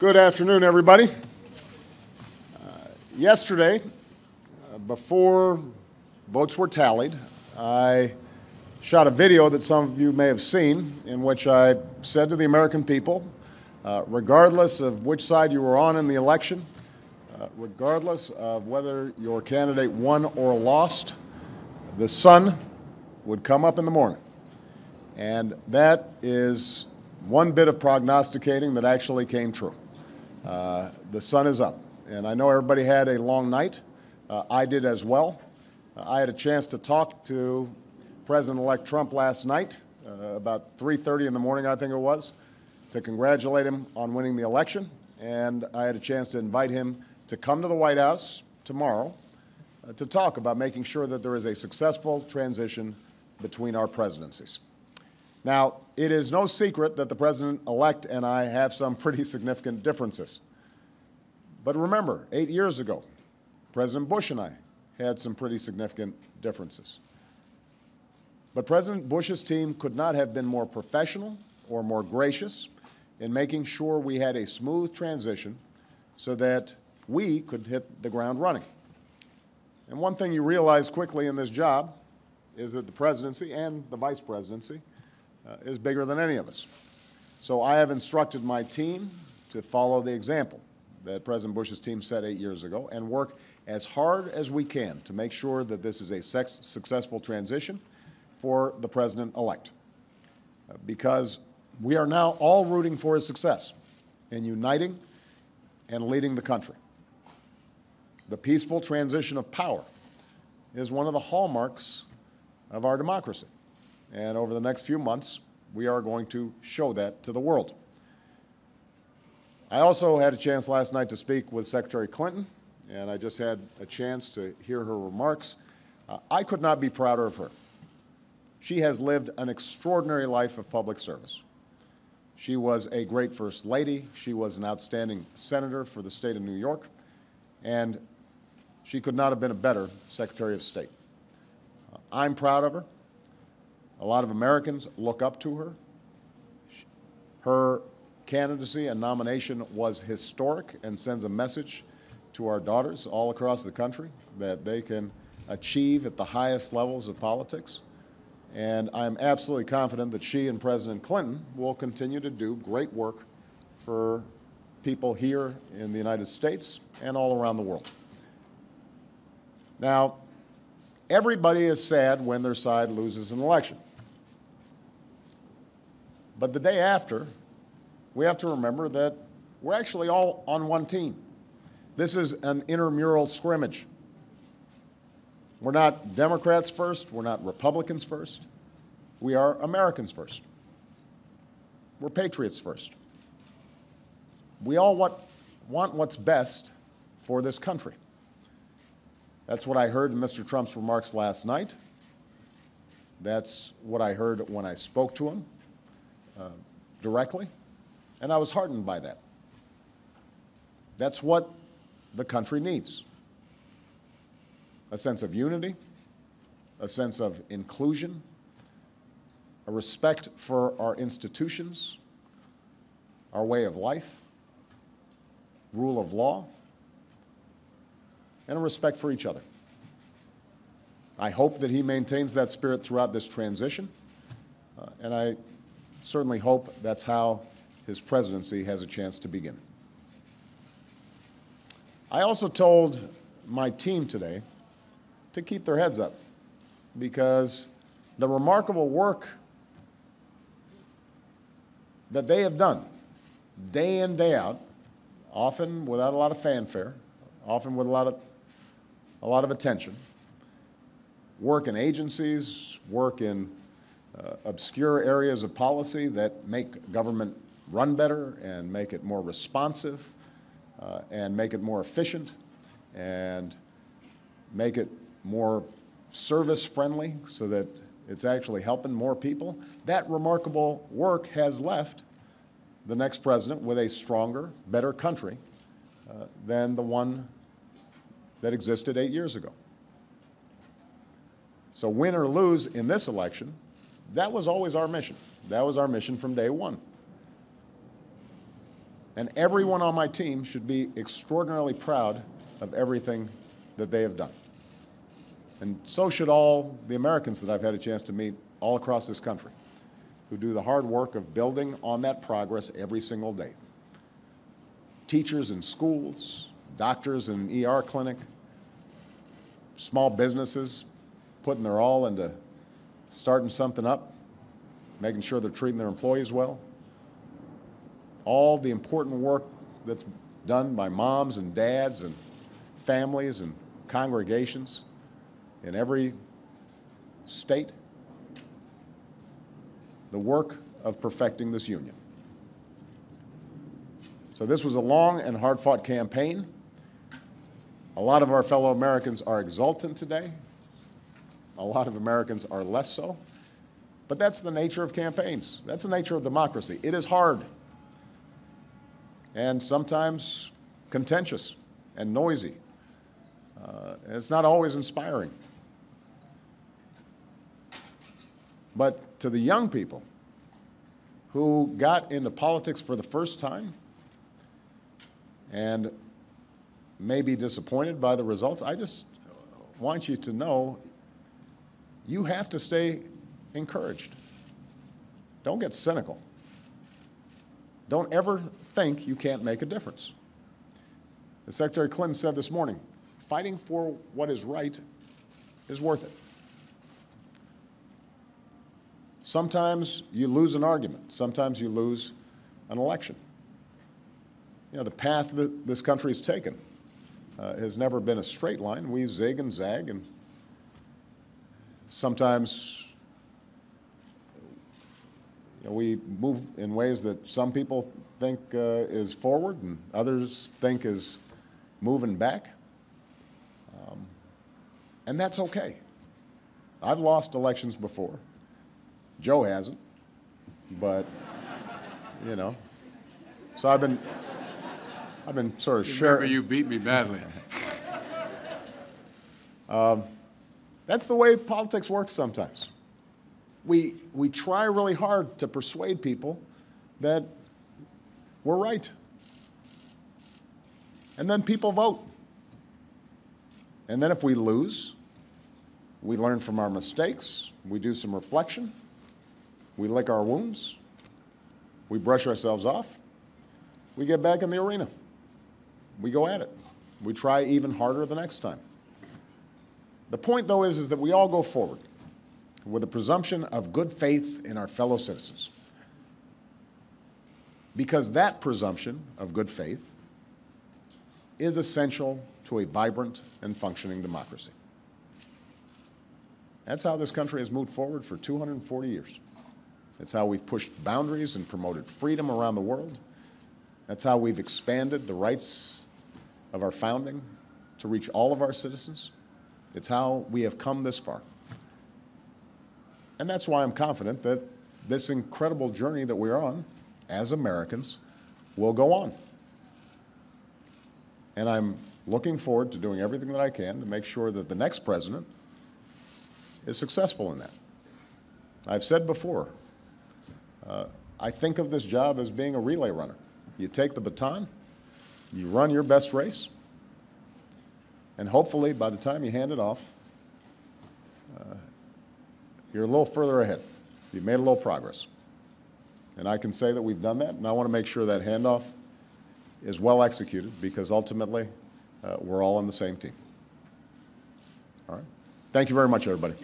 Good afternoon, everybody. Yesterday, before votes were tallied, I shot a video that some of you may have seen in which I said to the American people, regardless of which side you were on in the election, regardless of whether your candidate won or lost, the sun would come up in the morning. And that is one bit of prognosticating that actually came true. The sun is up. And I know everybody had a long night. I did as well. I had a chance to talk to President-elect Trump last night, about 3:30 in the morning, I think it was, to congratulate him on winning the election. And I had a chance to invite him to come to the White House tomorrow to talk about making sure that there is a successful transition between our presidencies. Now, it is no secret that the President-elect and I have some pretty significant differences. But remember, 8 years ago, President Bush and I had some pretty significant differences. But President Bush's team could not have been more professional or more gracious in making sure we had a smooth transition so that we could hit the ground running. And one thing you realize quickly in this job is that the presidency and the vice presidency is bigger than any of us. So I have instructed my team to follow the example that President Bush's team set 8 years ago and work as hard as we can to make sure that this is a successful transition for the President-elect. Because we are now all rooting for his success in uniting and leading the country. The peaceful transition of power is one of the hallmarks of our democracy. And over the next few months, we are going to show that to the world. I also had a chance last night to speak with Secretary Clinton, and I just had a chance to hear her remarks. I could not be prouder of her. She has lived an extraordinary life of public service. She was a great First Lady. She was an outstanding senator for the state of New York, and she could not have been a better Secretary of State. I'm proud of her. A lot of Americans look up to her. Her candidacy and nomination was historic and sends a message to our daughters all across the country that they can achieve at the highest levels of politics. And I'm absolutely confident that she and President Clinton will continue to do great work for people here in the United States and all around the world. Now, everybody is sad when their side loses an election. But the day after, we have to remember that we're actually all on one team. This is an intramural scrimmage. We're not Democrats first. We're not Republicans first. We are Americans first. We're patriots first. We all want what's best for this country. That's what I heard in Mr. Trump's remarks last night. That's what I heard when I spoke to him directly, and I was heartened by that. That's what the country needs. A sense of unity, a sense of inclusion, a respect for our institutions, our way of life, rule of law, and a respect for each other. I hope that he maintains that spirit throughout this transition, and I certainly hope that's how his presidency has a chance to begin. I also told my team today to keep their heads up because the remarkable work that they have done day in, day out, often without a lot of fanfare, often with a lot of attention, work in agencies, work in obscure areas of policy that make government run better and make it more responsive and make it more efficient and make it more service-friendly so that it's actually helping more people. That remarkable work has left the next president with a stronger, better country than the one that existed 8 years ago. So win or lose in this election, that was always our mission. That was our mission from day one. And everyone on my team should be extraordinarily proud of everything that they have done. And so should all the Americans that I've had a chance to meet all across this country, who do the hard work of building on that progress every single day. Teachers in schools, doctors in an ER clinic, small businesses putting their all into starting something up, making sure they're treating their employees well. All the important work that's done by moms and dads and families and congregations in every state. The work of perfecting this union. So this was a long and hard-fought campaign. A lot of our fellow Americans are exultant today. A lot of Americans are less so. But that's the nature of campaigns. That's the nature of democracy. It is hard and sometimes contentious and noisy. It's not always inspiring. But to the young people who got into politics for the first time and may be disappointed by the results, I just want you to know you have to stay encouraged. Don't get cynical. Don't ever think you can't make a difference. As Secretary Clinton said this morning, fighting for what is right is worth it. Sometimes you lose an argument. Sometimes you lose an election. You know, the path that this country has taken has never been a straight line. We zig and zag, and sometimes we move in ways that some people think is forward and others think is moving back. And that's okay. I've lost elections before. Joe hasn't, but, you know. So I've been sort of sharing. Remember, you beat me badly. That's the way politics works sometimes. We try really hard to persuade people that we're right. And then people vote. And then if we lose, we learn from our mistakes, we do some reflection, we lick our wounds, we brush ourselves off, we get back in the arena. We go at it. We try even harder the next time. The point, though, is that we all go forward with a presumption of good faith in our fellow citizens. Because that presumption of good faith is essential to a vibrant and functioning democracy. That's how this country has moved forward for 240 years. That's how we've pushed boundaries and promoted freedom around the world. That's how we've expanded the rights of our founding to reach all of our citizens. It's how we have come this far. And that's why I'm confident that this incredible journey that we're on as Americans will go on. And I'm looking forward to doing everything that I can to make sure that the next president is successful in that. I've said before, I think of this job as being a relay runner. You take the baton, you run your best race, and hopefully by the time you hand it off, you're a little further ahead. You've made a little progress. And I can say that we've done that, and I want to make sure that handoff is well executed because ultimately we're all on the same team. All right? Thank you very much, everybody.